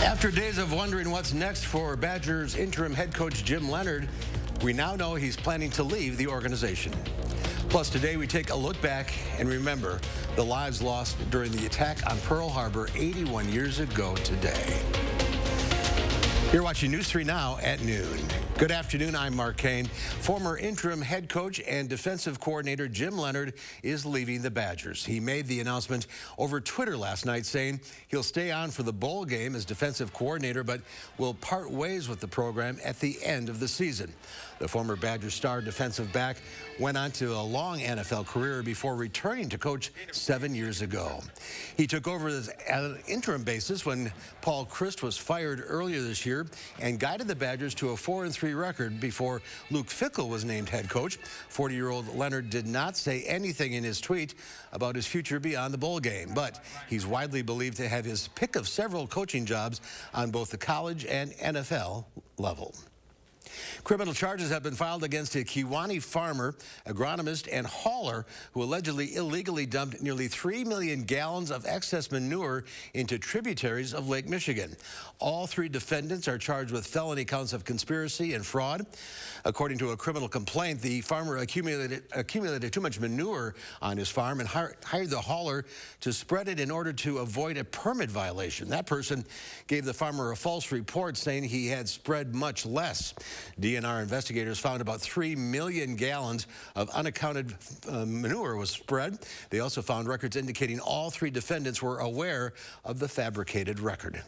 After days of wondering what's next for Badgers interim head coach Jim Leonhard, we now know he's planning to leave the organization. Plus, today we take a look back and remember the lives lost during the attack on Pearl Harbor 81 years ago today. You're watching News 3 Now at noon. Good afternoon, I'm Mark Kane. Former interim head coach and defensive coordinator Jim Leonhard is leaving the Badgers. He made the announcement over Twitter last night saying he'll stay on for the bowl game as defensive coordinator, but will part ways with the program at the end of the season. The former Badger star defensive back went on to a long NFL career before returning to coach 7 years ago. He took over as an interim basis when Paul Chryst was fired earlier this year and guided the Badgers to a 4-3 record before Luke Fickell was named head coach. 40-year-old Leonhard did not say anything in his tweet about his future beyond the bowl game, but he's widely believed to have his pick of several coaching jobs on both the college and NFL level. Criminal charges have been filed against a Kewanee farmer, agronomist, and hauler who allegedly illegally dumped nearly 3 million gallons of excess manure into tributaries of Lake Michigan. All three defendants are charged with felony counts of conspiracy and fraud. According to a criminal complaint, the farmer accumulated too much manure on his farm and hired the hauler to spread it in order to avoid a permit violation. That person gave the farmer a false report saying he had spread much less. DNR investigators found about 3 million gallons of unaccounted manure was spread. They also found records indicating all three defendants were aware of the fabricated record.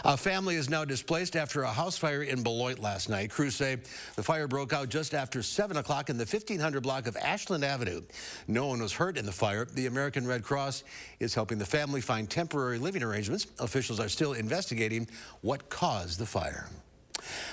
A family is now displaced after a house fire in Beloit last night. Crews say the fire broke out just after 7 o'clock in the 1500 block of Ashland Avenue. No one was hurt in the fire. The American Red Cross is helping the family find temporary living arrangements. Officials are still investigating what caused the fire.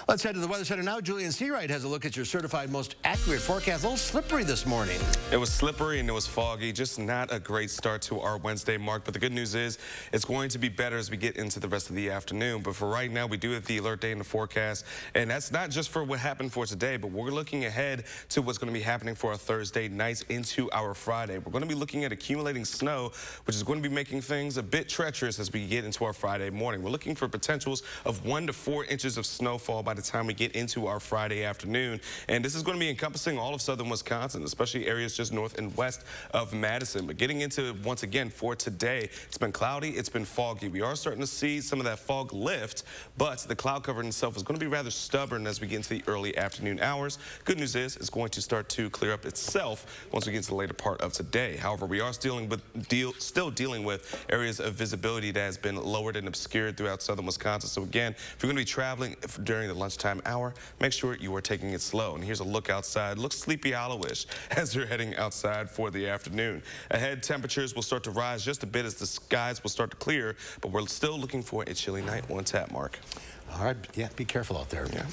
Let's head to the Weather Center now. Julian Seawright has a look at your certified most accurate forecast. A little slippery this morning. It was slippery and it was foggy. Just not a great start to our Wednesday, Mark. But the good news is it's going to be better as we get into the rest of the afternoon. But for right now, we do have the alert day in the forecast. And that's not just for what happened for today, but we're looking ahead to what's going to be happening for our Thursday nights into our Friday. We're going to be looking at accumulating snow, which is going to be making things a bit treacherous as we get into our Friday morning. We're looking for potentials of 1 to 4 inches of snowfall by the time we get into our Friday afternoon. And this is going to be encompassing all of southern Wisconsin, especially areas just north and west of Madison. But getting into, once again, for today, it's been cloudy, it's been foggy. We are starting to see some of that fog lift, but the cloud cover in itself is going to be rather stubborn as we get into the early afternoon hours. Good news is it's going to start to clear up itself once we get to the later part of today. However, we are still dealing with areas of visibility that has been lowered and obscured throughout southern Wisconsin. So again, if you're going to be traveling during the lunchtime hour, make sure you are taking it slow. And here's a look outside. Looks Sleepy Hollow-ish as you're heading outside for the afternoon. Ahead, temperatures will start to rise just a bit as the skies will start to clear, but we're still looking for a chilly night on tap, Mark. All right, yeah, be careful out there. Yeah.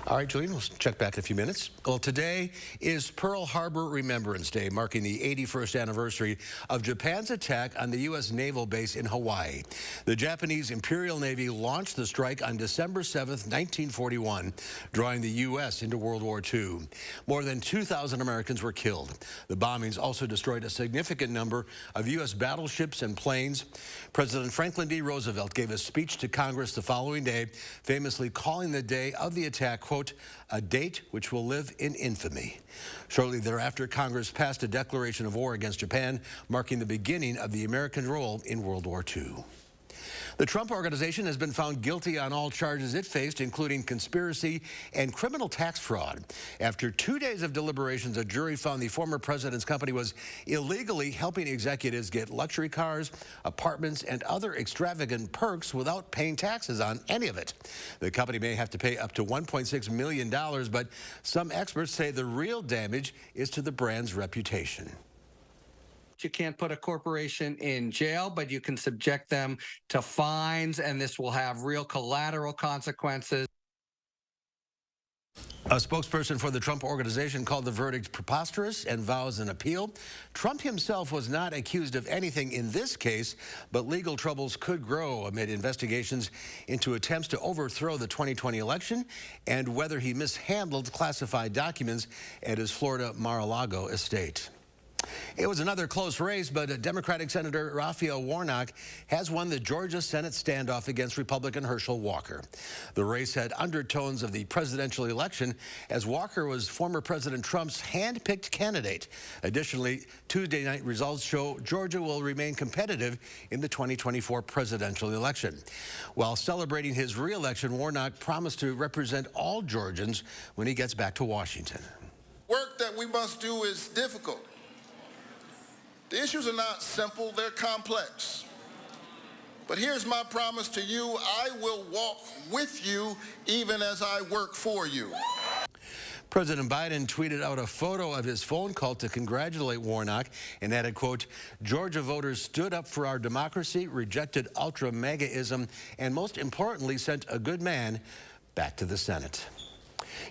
All right, Julian, we'll check back in a few minutes. Well, today is Pearl Harbor Remembrance Day, marking the 81st anniversary of Japan's attack on the U.S. naval base in Hawaii. The Japanese Imperial Navy launched the strike on December 7th, 1941, drawing the U.S. into World War II. More than 2,000 Americans were killed. The bombings also destroyed a significant number of U.S. battleships and planes. President Franklin D. Roosevelt gave a speech to Congress the following day, famously calling the day of the attack, quote, a date which will live in infamy. Shortly thereafter, Congress passed a declaration of war against Japan, marking the beginning of the American role in World War II. The Trump Organization has been found guilty on all charges it faced, including conspiracy and criminal tax fraud. After 2 days of deliberations, a jury found the former president's company was illegally helping executives get luxury cars, apartments, and other extravagant perks without paying taxes on any of it. The company may have to pay up to $1.6 million, but some experts say the real damage is to the brand's reputation. You can't put a corporation in jail, but you can subject them to fines, and this will have real collateral consequences. A spokesperson for the Trump Organization called the verdict preposterous and vows an appeal. Trump himself was not accused of anything in this case, but legal troubles could grow amid investigations into attempts to overthrow the 2020 election and whether he mishandled classified documents at his Florida Mar-a-Lago estate. It was another close race, but Democratic Senator Raphael Warnock has won the Georgia Senate standoff against Republican Herschel Walker. The race had undertones of the presidential election, as Walker was former President Trump's hand-picked candidate. Additionally, Tuesday night results show Georgia will remain competitive in the 2024 presidential election. While celebrating his re-election, Warnock promised to represent all Georgians when he gets back to Washington. Work that we must do is difficult. The issues are not simple, they're complex. But here's my promise to you: I will walk with you even as I work for you. President Biden tweeted out a photo of his phone call to congratulate Warnock and added, quote, "Georgia voters stood up for our democracy, rejected ultra-MAGAism, and most importantly, sent a good man back to the Senate."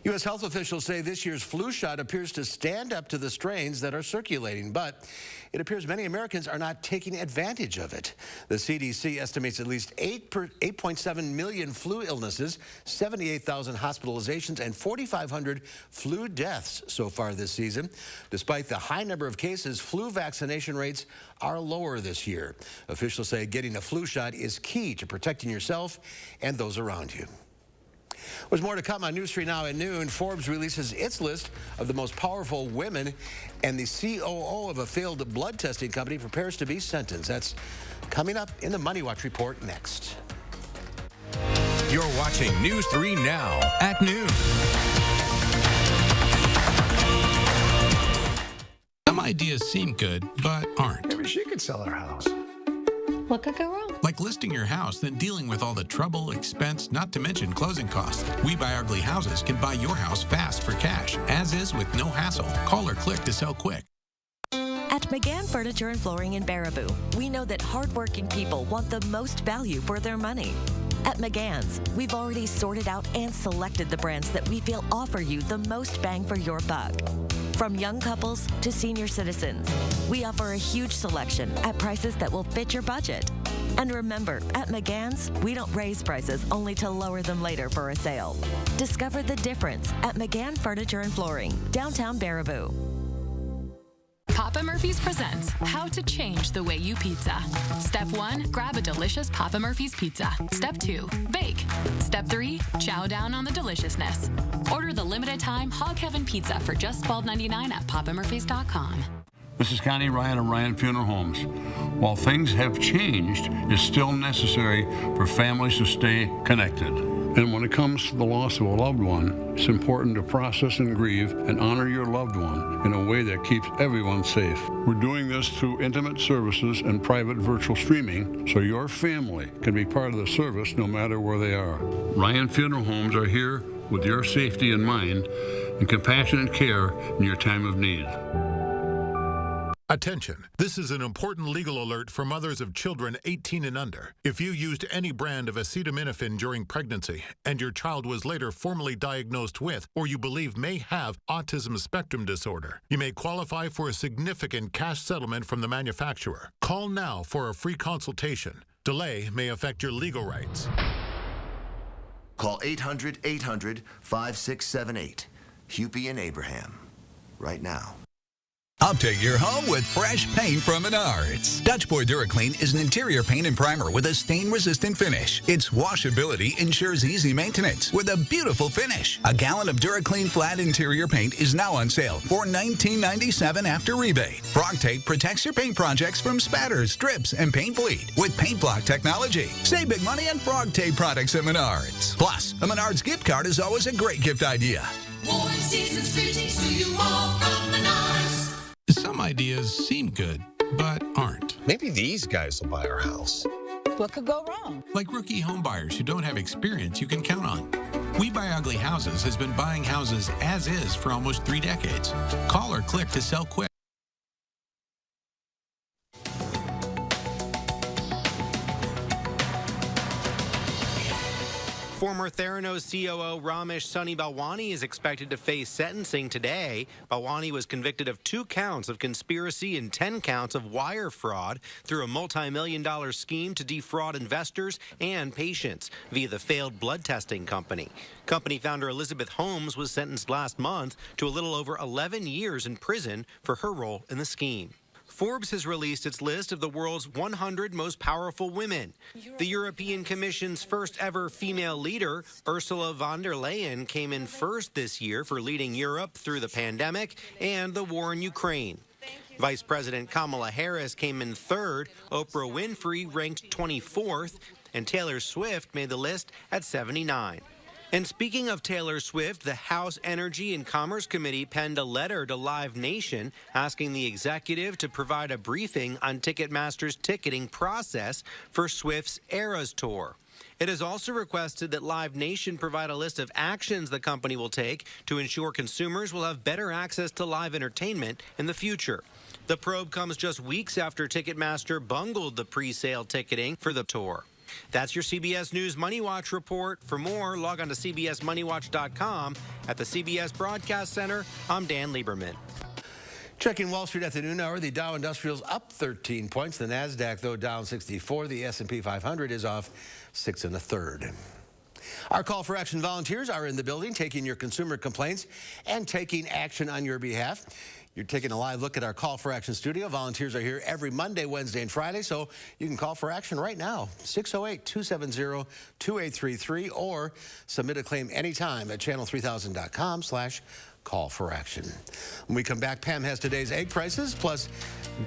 U.S. health officials say this year's flu shot appears to stand up to the strains that are circulating, but it appears many Americans are not taking advantage of it. The CDC estimates at least 8.7 million flu illnesses, 78,000 hospitalizations, and 4,500 flu deaths so far this season. Despite the high number of cases, flu vaccination rates are lower this year. Officials say getting a flu shot is key to protecting yourself and those around you. There's more to come on News 3 Now at noon. Forbes releases its list of the most powerful women, and the COO of a failed blood testing company prepares to be sentenced. That's coming up in the Money Watch Report next. You're watching News 3 Now at noon. Some ideas seem good, but aren't. Maybe she could sell her house. What could go wrong? Like listing your house, then dealing with all the trouble, expense, not to mention closing costs. We Buy Ugly Houses can buy your house fast for cash, as is with no hassle. Call or click to sell quick. At McGann Furniture and Flooring in Baraboo, we know that hardworking people want the most value for their money. At McGann's, we've already sorted out and selected the brands that we feel offer you the most bang for your buck. From young couples to senior citizens, we offer a huge selection at prices that will fit your budget. And remember, at McGann's, we don't raise prices only to lower them later for a sale. Discover the difference at McGann Furniture and Flooring, downtown Baraboo. Papa Murphy's presents How to Change the Way You Pizza. Step 1, grab a delicious Papa Murphy's pizza. Step 2, bake. Step 3, chow down on the deliciousness. Order the limited time Hog Heaven pizza for just $12.99 at papamurphys.com. This is Connie Ryan of Ryan Funeral Homes. While things have changed, it's still necessary for families to stay connected. And when it comes to the loss of a loved one, it's important to process and grieve and honor your loved one in a way that keeps everyone safe. We're doing this through intimate services and private virtual streaming, so your family can be part of the service no matter where they are. Ryan Funeral Homes are here with your safety in mind and compassionate care in your time of need. Attention, this is an important legal alert for mothers of children 18 and under. If you used any brand of acetaminophen during pregnancy and your child was later formally diagnosed with, or you believe may have, autism spectrum disorder, you may qualify for a significant cash settlement from the manufacturer. Call now for a free consultation. Delay may affect your legal rights. Call 800-800-5678. Hupy and Abraham. Right now. Update your home with fresh paint from Menards. Dutch Boy DuraClean is an interior paint and primer with a stain-resistant finish. Its washability ensures easy maintenance with a beautiful finish. A gallon of DuraClean flat interior paint is now on sale for $19.97 after rebate. Frog Tape protects your paint projects from spatters, drips, and paint bleed with paint block technology. Save big money on Frog Tape products at Menards. Plus, a Menards gift card is always a great gift idea. Warm season's greetings to you all from Menards. Some ideas seem good, but aren't. Maybe these guys will buy our house. What could go wrong? Like rookie home buyers who don't have experience you can count on. We Buy Ugly Houses has been buying houses as is for almost 3 decades. Call or click to sell quick. Former Theranos COO Ramesh Sunny Balwani is expected to face sentencing today. Balwani was convicted of 2 counts of conspiracy and 10 counts of wire fraud through a multi-million-dollar scheme to defraud investors and patients via the failed blood testing company. Company founder Elizabeth Holmes was sentenced last month to a little over 11 years in prison for her role in the scheme. Forbes has released its list of the world's 100 most powerful women. The European Commission's first ever female leader, Ursula von der Leyen, came in first this year for leading Europe through the pandemic and the war in Ukraine. Vice President Kamala Harris came in third, Oprah Winfrey ranked 24th, and Taylor Swift made the list at 79. And speaking of Taylor Swift, the House Energy and Commerce Committee penned a letter to Live Nation asking the executive to provide a briefing on Ticketmaster's ticketing process for Swift's Eras Tour. It has also requested that Live Nation provide a list of actions the company will take to ensure consumers will have better access to live entertainment in the future. The probe comes just weeks after Ticketmaster bungled the pre-sale ticketing for the tour. That's your CBS News Money Watch report. For more, log on to CBSMoneyWatch.com. At the CBS Broadcast Center, I'm Dan Lieberman. Checking Wall Street at the noon hour, the Dow Industrial's up 13 points. The NASDAQ, though, down 64. The S&P 500 is off 6 1/3. Our call for action volunteers are in the building, taking your consumer complaints and taking action on your behalf. You're taking a live look at our Call for Action studio. Volunteers are here every Monday, Wednesday, and Friday, so you can call for action right now, 608-270-2833, or submit a claim anytime at channel3000.com/call-for-action. When we come back, Pam has today's egg prices, plus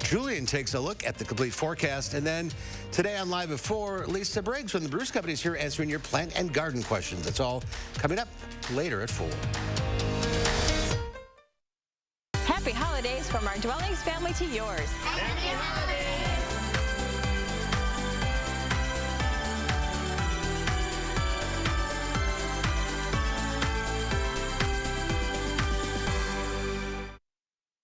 Julian takes a look at the complete forecast. And then today on Live at 4, Lisa Briggs from the Bruce Company is here answering your plant and garden questions. That's all coming up later at 4. Happy holidays from our Dwellings family to yours. Happy holidays.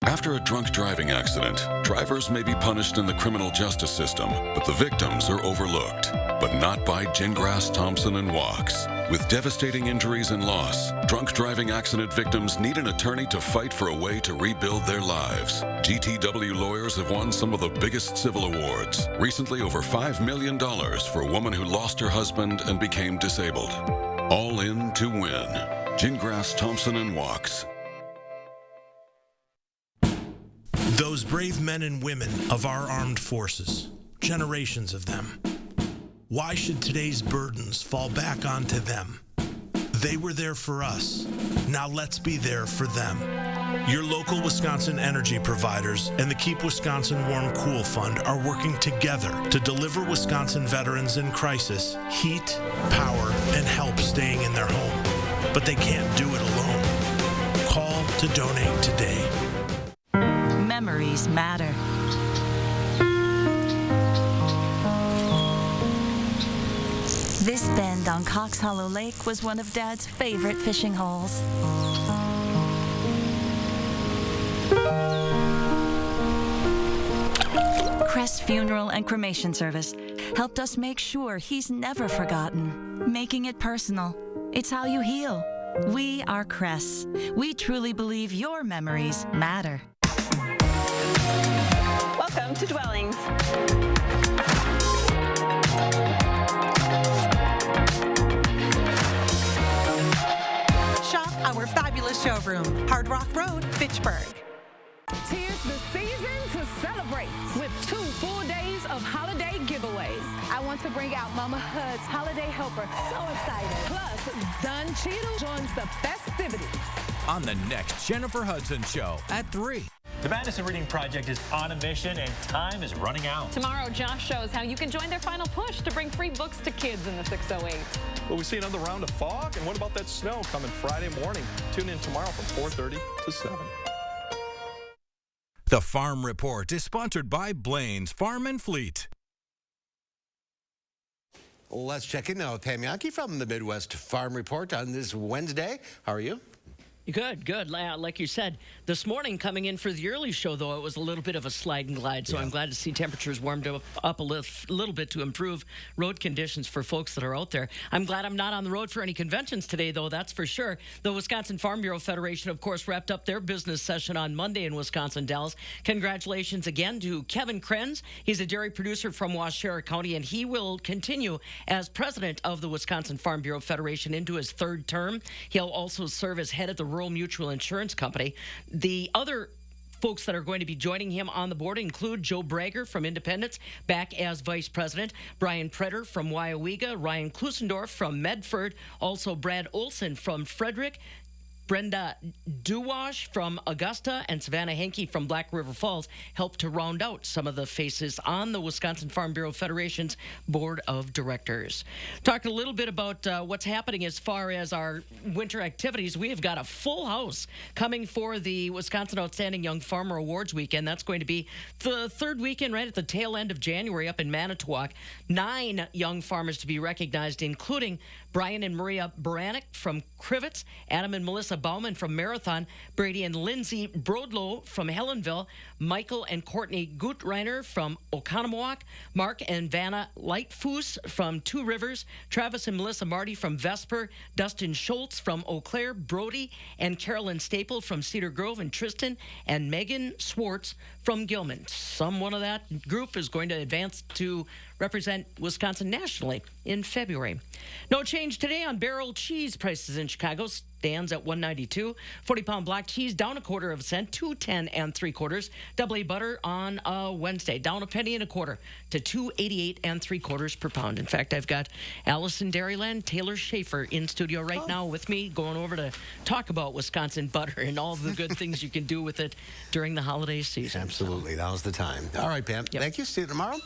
After a drunk driving accident, drivers may be punished in the criminal justice system, but the victims are overlooked. But not by Gingras, Thompson, and Walks. With devastating injuries and loss, drunk driving accident victims need an attorney to fight for a way to rebuild their lives. GTW lawyers have won some of the biggest civil awards. Recently, over $5 million for a woman who lost her husband and became disabled. All in to win. Gingras, Thompson, and Walks. Those brave men and women of our armed forces, generations of them. Why should today's burdens fall back onto them? They were there for us. Now let's be there for them. Your local Wisconsin energy providers and the Keep Wisconsin Warm Cool Fund are working together to deliver Wisconsin veterans in crisis heat, power, and help staying in their home. But they can't do it alone. Call to donate today. Memories matter. This bend on Cox Hollow Lake was one of Dad's favorite fishing holes. Crest Funeral and Cremation Service helped us make sure he's never forgotten. Making it personal. It's how you heal. We are Crest. We truly believe your memories matter. Welcome to Dwellings. Shop our fabulous showroom, Hard Rock Road, Fitchburg. Tis the season to celebrate with 2 full days of holiday giveaways. I want to bring out Mama Hud's Holiday Helper. So excited. Plus, Don Cheadle joins the festivities. On the next Jennifer Hudson Show at 3. The Madison Reading Project is on a mission and time is running out. Tomorrow, Josh shows how you can join their final push to bring free books to kids in the 608. Will we see another round of fog? And what about that snow coming Friday morning? Tune in tomorrow from 4:30 to 7. The Farm Report is sponsored by Blaine's Farm and Fleet. Let's check in now with Pam Yankee from the Midwest Farm Report on this Wednesday. How are you? Good, good. Like you said, this morning coming in for the early show, though, it was a little bit of a slide and glide. So I'm glad to see temperatures warmed up a little bit to improve road conditions for folks that are out there. I'm glad I'm not on the road for any conventions today, though, that's for sure. The Wisconsin Farm Bureau Federation, of course, wrapped up their business session on Monday in Wisconsin Dells. Congratulations again to Kevin Krenz. He's a dairy producer from Waushara County, and he will continue as president of the Wisconsin Farm Bureau Federation into his third term. He'll also serve as head of the Rural Mutual Insurance Company. The other folks that are going to be joining him on the board include Joe Brager from Independence, back as vice president, Brian Pretter from Wyowega, Ryan Klusendorf from Medford, also Brad Olson from Frederick, Brenda Duwash from Augusta, and Savannah Henke from Black River Falls helped to round out some of the faces on the Wisconsin Farm Bureau Federation's board of directors. Talking a little bit about what's happening as far as our winter activities. We have got a full house coming for the Wisconsin Outstanding Young Farmer Awards weekend. That's going to be the third weekend right at the tail end of January up in Manitowoc. 9 young farmers to be recognized, including Brian and Maria Baranek from Crivets, Adam and Melissa Bauman from Marathon, Brady and Lindsay Brodlow from Helenville, Michael and Courtney Gutreiner from Oconomowoc, Mark and Vanna Lightfoos from Two Rivers, Travis and Melissa Marty from Vesper, Dustin Schultz from Eau Claire, Brody and Carolyn Staple from Cedar Grove, and Tristan and Megan Swartz from Gilman. Someone of that group is going to advance to represent Wisconsin nationally in February. No change today on barrel cheese prices in Chicago. Stands at $1.92. 40-pound block cheese down a quarter of a cent, $2.10 3/4. Double A butter on Wednesday down a penny and a quarter to $2.88 3/4 per pound. In fact, I've got Allison Dairyland, Taylor Schaefer in studio right now with me, going over to talk about Wisconsin butter and all the good things you can do with it during the holiday season. Absolutely, now's the time. All right, Pam. Yep. Thank you. See you tomorrow.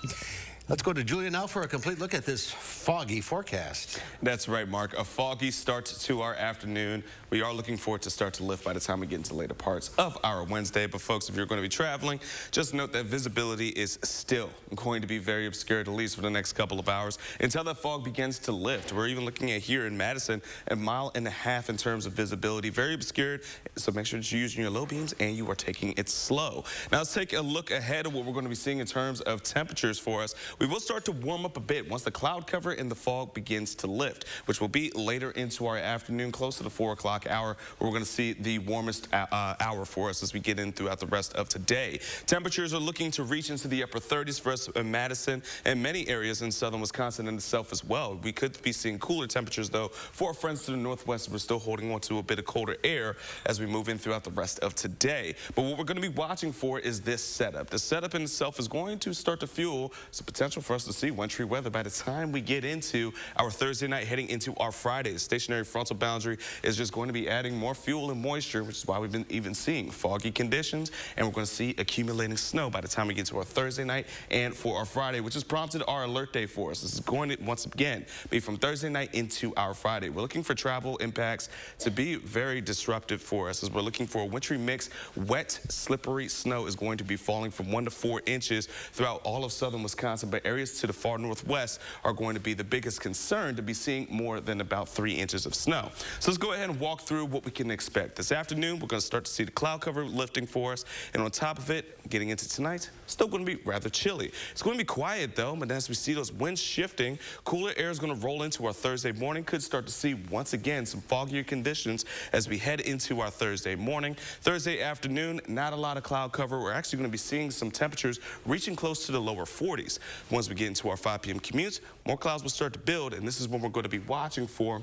Let's go to Julia now for a complete look at this foggy forecast. That's right, Mark. A foggy start to our afternoon. We are looking for it to start to lift by the time we get into later parts of our Wednesday. But folks, if you're going to be traveling, just note that visibility is still going to be very obscured, at least for the next couple of hours, until that fog begins to lift. We're even looking at here in Madison, 1.5 miles in terms of visibility. Very obscured, so make sure that you're using your low beams and you are taking it slow. Now let's take a look ahead of what we're going to be seeing in terms of temperatures for us. We will start to warm up a bit once the cloud cover and the fog begins to lift, which will be later into our afternoon, close to the 4 o'clock hour, where we're going to see the warmest hour for us as we get in throughout the rest of today. Temperatures are looking to reach into the upper 30s for us in Madison and many areas in southern Wisconsin in itself as well. We could be seeing cooler temperatures, though, for our friends to the northwest. We're still holding on to a bit of colder air as we move in throughout the rest of today. But what we're going to be watching for is this setup. The setup in itself is going to start to fuel some potential for us to see wintry weather by the time we get into our Thursday night, heading into our Friday. The stationary frontal boundary is just going to be adding more fuel and moisture, which is why we've been even seeing foggy conditions, and we're going to see accumulating snow by the time we get to our Thursday night and for our Friday, which has prompted our alert day for us. This is going to, once again, be from Thursday night into our Friday. We're looking for travel impacts to be very disruptive for us, as we're looking for a wintry mix. Wet, slippery snow is going to be falling from 1 to 4 inches throughout all of southern Wisconsin, but areas to the far northwest are going to be the biggest concern, to be seeing more than about 3 inches of snow. So let's go ahead and walk through what we can expect. This afternoon, we're going to start to see the cloud cover lifting for us, and on top of it, getting into tonight, still going to be rather chilly. It's going to be quiet, though, but as we see those winds shifting, cooler air is going to roll into our Thursday morning. Could start to see, once again, some foggier conditions as we head into our Thursday morning. Thursday afternoon, not a lot of cloud cover. We're actually going to be seeing some temperatures reaching close to the lower 40s. Once we get into our 5 p.m. commutes, more clouds will start to build, and this is what we're going to be watching for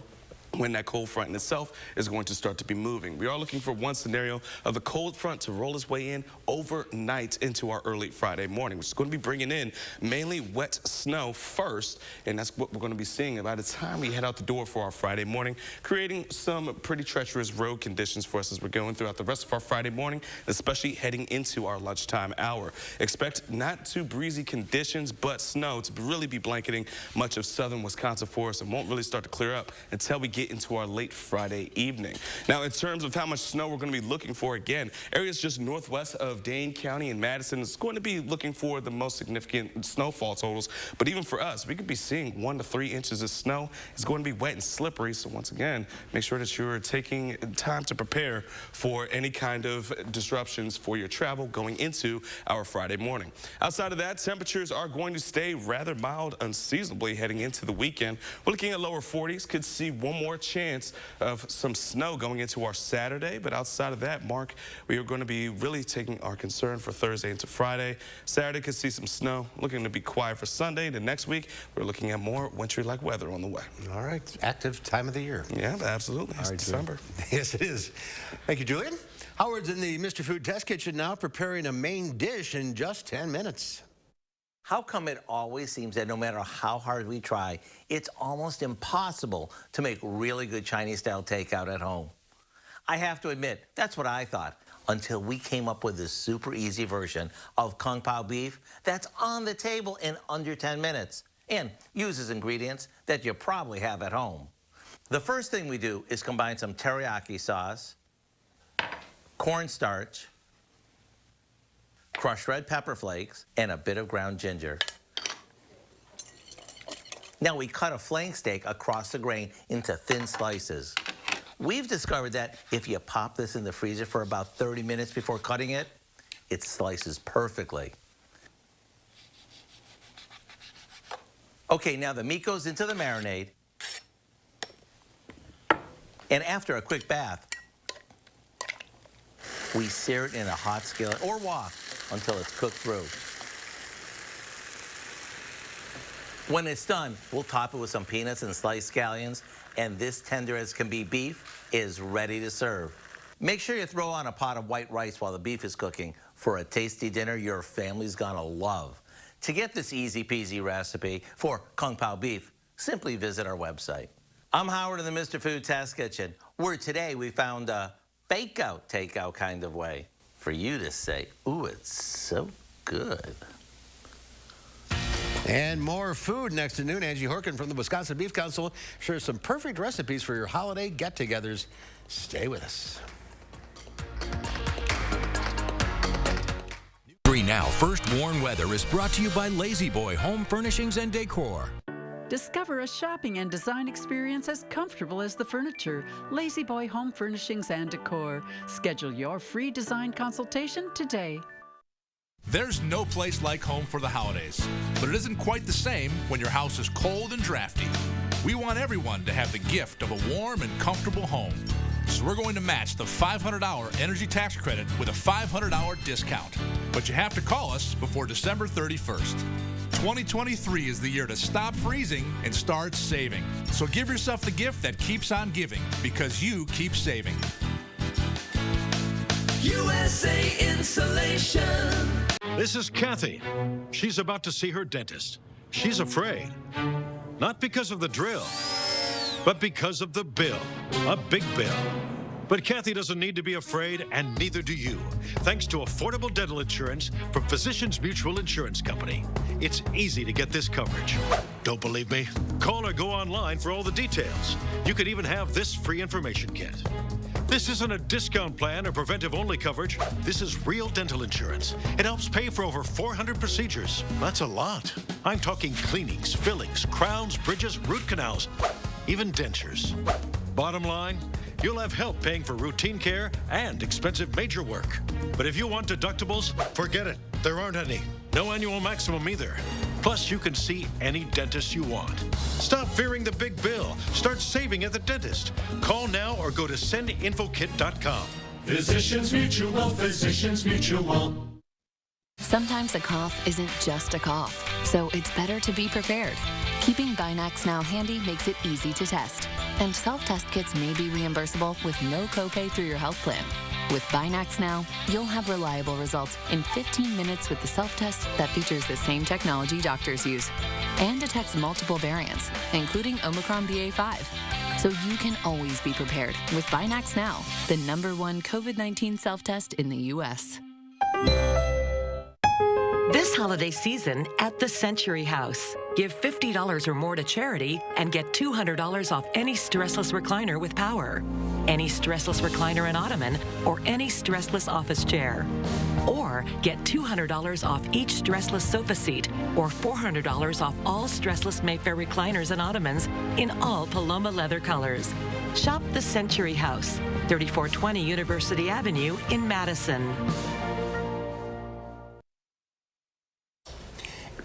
when that cold front in itself is going to start to be moving. We are looking for one scenario of the cold front to roll its way in overnight into our early Friday morning, which is going to be bringing in mainly wet snow first, and that's what we're going to be seeing by the time we head out the door for our Friday morning, creating some pretty treacherous road conditions for us as we're going throughout the rest of our Friday morning, especially heading into our lunchtime hour. Expect not too breezy conditions, but snow to really be blanketing much of southern Wisconsin for us, and won't really start to clear up until we get get into our late Friday evening. Now, in terms of how much snow we're going to be looking for, again, areas just northwest of Dane County and Madison is going to be looking for the most significant snowfall totals. But even for us, we could be seeing 1 to 3 inches of snow. It's going to be wet and slippery. So once again, make sure that you're taking time to prepare for any kind of disruptions for your travel going into our Friday morning. Outside of that, temperatures are going to stay rather mild unseasonably heading into the weekend. We're looking at lower 40s. Could see one more chance of some snow going into our Saturday. But outside of that, Mark, we are going to be really taking our concern for Thursday into Friday. Saturday could see some snow. Looking to be quiet for Sunday. The next week, we're looking at more wintry-like weather on the way. All right. Active time of the year. Yeah, absolutely. It's December. Yes, it is. Thank you, Julian. Howard's in the Mr. Food Test Kitchen now, preparing a main dish in just 10 minutes. How come it always seems that no matter how hard we try, it's almost impossible to make really good Chinese-style takeout at home? I have to admit, that's what I thought, until we came up with this super easy version of Kung Pao beef that's on the table in under 10 minutes and uses ingredients that you probably have at home. The first thing we do is combine some teriyaki sauce, cornstarch, crushed red pepper flakes, and a bit of ground ginger. Now we cut a flank steak across the grain into thin slices. We've discovered that if you pop this in the freezer for about 30 minutes before cutting it, it slices perfectly. Okay, now the meat goes into the marinade. And after a quick bath, we sear it in a hot skillet or wok until it's cooked through. When it's done, we'll top it with some peanuts and sliced scallions, and this tender as can be beef is ready to serve. Make sure you throw on a pot of white rice while the beef is cooking for a tasty dinner your family's gonna love. To get this easy-peasy recipe for Kung Pao beef, simply visit our website. I'm Howard in the Mr. Food Test Kitchen, where today we found a bake-out, take-out kind of way for you to say, ooh, it's so good. And more food next to noon. Angie Horkin from the Wisconsin Beef Council shares some perfect recipes for your holiday get-togethers. Stay with us. Now, First Warn Weather is brought to you by Lazy Boy Home Furnishings and Decor. Discover a shopping and design experience as comfortable as the furniture. Lazy Boy Home Furnishings and Decor. Schedule your free design consultation today. There's no place like home for the holidays, but it isn't quite the same when your house is cold and drafty. We want everyone to have the gift of a warm and comfortable home. So we're going to match the $500 energy tax credit with a $500 discount. But you have to call us before December 31st. 2023 is the year to stop freezing and start saving. So give yourself the gift that keeps on giving, because you keep saving. USA Insulation. This is Kathy. She's about to see her dentist. She's afraid. Not because of the drill, but because of the bill. A big bill. But Kathy doesn't need to be afraid, and neither do you, thanks to affordable dental insurance from Physicians Mutual Insurance Company. It's easy to get this coverage. Don't believe me? Call or go online for all the details. You could even have this free information kit. This isn't a discount plan or preventive-only coverage. This is real dental insurance. It helps pay for over 400 procedures. That's a lot. I'm talking cleanings, fillings, crowns, bridges, root canals, even dentures. Bottom line, you'll have help paying for routine care and expensive major work. But if you want deductibles, forget it. There aren't any. No annual maximum either. Plus, you can see any dentist you want. Stop fearing the big bill. Start saving at the dentist. Call now or go to sendinfokit.com. Physicians Mutual, Physicians Mutual. Sometimes a cough isn't just a cough, so it's better to be prepared. Keeping Binax Now handy makes it easy to test. And self-test kits may be reimbursable with no copay through your health plan. With Binax Now, you'll have reliable results in 15 minutes with the self-test that features the same technology doctors use and detects multiple variants, including Omicron BA.5. So you can always be prepared with Binax Now, the #1 COVID-19 self-test in the U.S. This holiday season at the Century House. Give $50 or more to charity and get $200 off any stressless recliner with power, any stressless recliner and ottoman, or any stressless office chair. Or get $200 off each stressless sofa seat or $400 off all stressless Mayfair recliners and ottomans in all Paloma leather colors. Shop the Century House, 3420 University Avenue in Madison.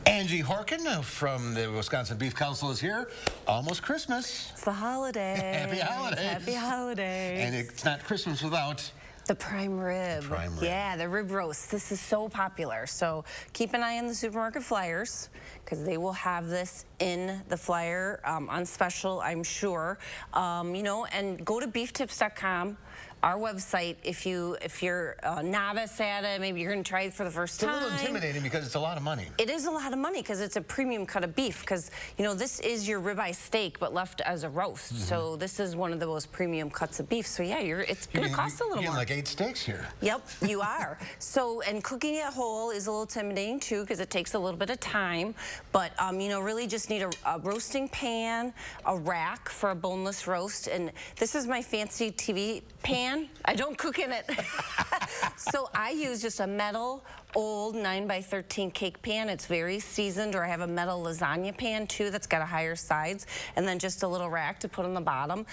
Angie Horkin from the Wisconsin Beef Council is here. Almost Christmas. It's the holiday. Happy holidays. Happy holidays. And it's not Christmas without the prime rib. Yeah, the rib roast. This is so popular. So keep an eye on the supermarket flyers because they will have this in the flyer on special, I'm sure. You know, and go to beeftips.com. Our website, if you're a novice at it, maybe you're going to try it for the first time. It's a little intimidating because it's a lot of money. It is a lot of money because it's a premium cut of beef because, you know, this is your ribeye steak but left as a roast. Mm-hmm. So this is one of the most premium cuts of beef. So yeah, it's going to cost a little more. You're getting like 8 steaks here. Yep, you are. So, and cooking it whole is a little intimidating too because it takes a little bit of time. But, you know, really just need a roasting pan, a rack for a boneless roast. And this is my fancy TV pan. I don't cook in it. So I use just a metal old 9x13 cake pan. It's very seasoned, or I have a metal lasagna pan too that's got a higher sides, and then just a little rack to put on the bottom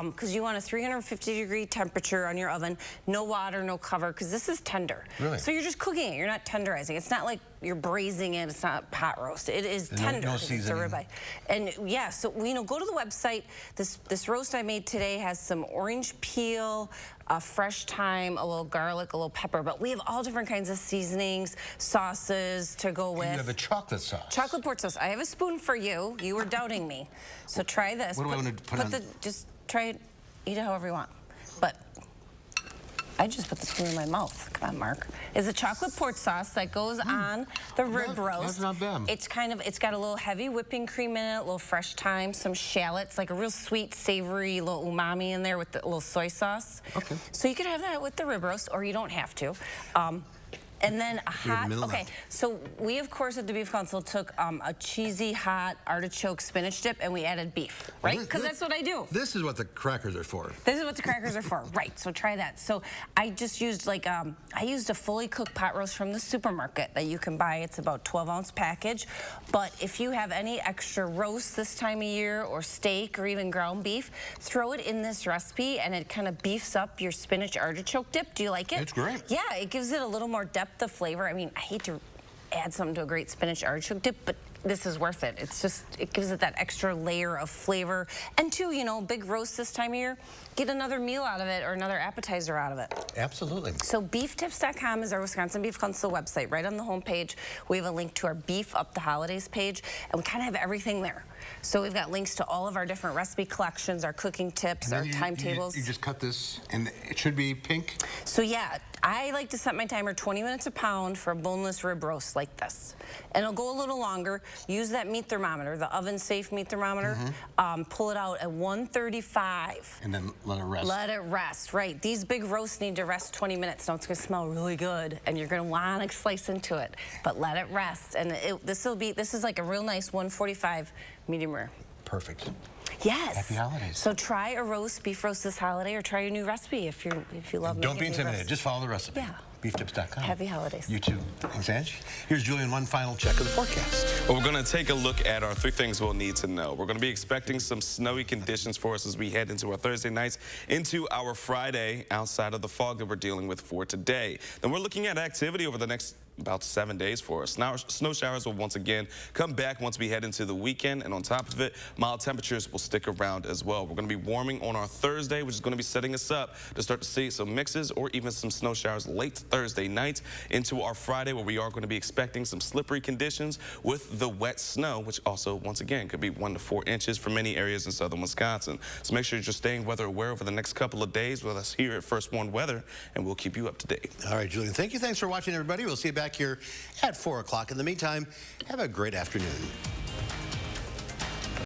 because you want a 350-degree temperature on your oven, no water, no cover, because this is tender. Really? So you're just cooking it. You're not tenderizing. It's not like you're braising it. It's not pot roast. It is tender. No it's a seasoning. ribeye. And yeah, so you know, go to the website. This roast I made today has some orange peel, fresh thyme, a little garlic, a little pepper, but we have all different kinds of seasonings, sauces to go with. You have a chocolate sauce. Chocolate port sauce. I have a spoon for you. You were doubting me. So try this. What do I want to put on? Just try it, eat it however you want. But I just put the spoon in my mouth. Come on, Mark. It's a chocolate port sauce that goes on the rib roast. That's not bad. It's got a little heavy whipping cream in it, a little fresh thyme, some shallots, like a real sweet, savory little umami in there with the little soy sauce. Okay. So you could have that with the rib roast, or you don't have to. And then a hot, okay, so we, of course, at the Beef Council took a cheesy, hot artichoke spinach dip, and we added beef, right? Because that's what I do. This is what the crackers are for. This is what the crackers are for, right? So try that. So I just used I used a fully cooked pot roast from the supermarket that you can buy. It's about 12-ounce package. But if you have any extra roast this time of year, or steak, or even ground beef, throw it in this recipe, and it kind of beefs up your spinach artichoke dip. Do you like it? It's great. Yeah, it gives it a little more depth of flavor. I mean, I hate to add something to a great spinach artichoke dip, but this is worth it. It's just, it gives it that extra layer of flavor. And two, you know, big roast this time of year, get another meal out of it or another appetizer out of it. Absolutely. So beeftips.com is our Wisconsin Beef Council website. Right on the homepage, we have a link to our Beef Up the Holidays page, and we kind of have everything there. So we've got links to all of our different recipe collections, our cooking tips, our timetables. You just cut this, and it should be pink? So yeah, I like to set my timer 20 minutes a pound for a boneless rib roast like this. And it'll go a little longer. Use that meat thermometer, the oven-safe meat thermometer. Pull it out at 135. And then let it rest. Let it rest, right. These big roasts need to rest 20 minutes. Now it's going to smell really good, and you're going to want to slice into it. But let it rest. And this is like a real nice 145 medium rare. Perfect. Yes. Happy holidays. So try a beef roast this holiday, or try a new recipe if you love. Don't be intimidated. Just follow the recipe. Yeah. Beeftips.com. Happy holidays. You too. Thanks, Ange. Here's Julian, one final check of the forecast. Well, we're going to take a look at our 3 things we'll need to know. We're going to be expecting some snowy conditions for us as we head into our Thursday nights, into our Friday, outside of the fog that we're dealing with for today. Then we're looking at activity over the next about 7 days for us. Now, snow showers will once again come back once we head into the weekend, and on top of it, mild temperatures will stick around as well. We're going to be warming on our Thursday, which is going to be setting us up to start to see some mixes or even some snow showers late Thursday night into our Friday, where we are going to be expecting some slippery conditions with the wet snow, which also, once again, could be 1 to 4 inches for many areas in southern Wisconsin. So make sure you're staying weather aware over the next couple of days with us here at First Warned Weather, and we'll keep you up to date. All right, Julian, thank you. Thanks for watching, everybody. We'll see you back here at 4 o'clock. In the meantime, have a great afternoon.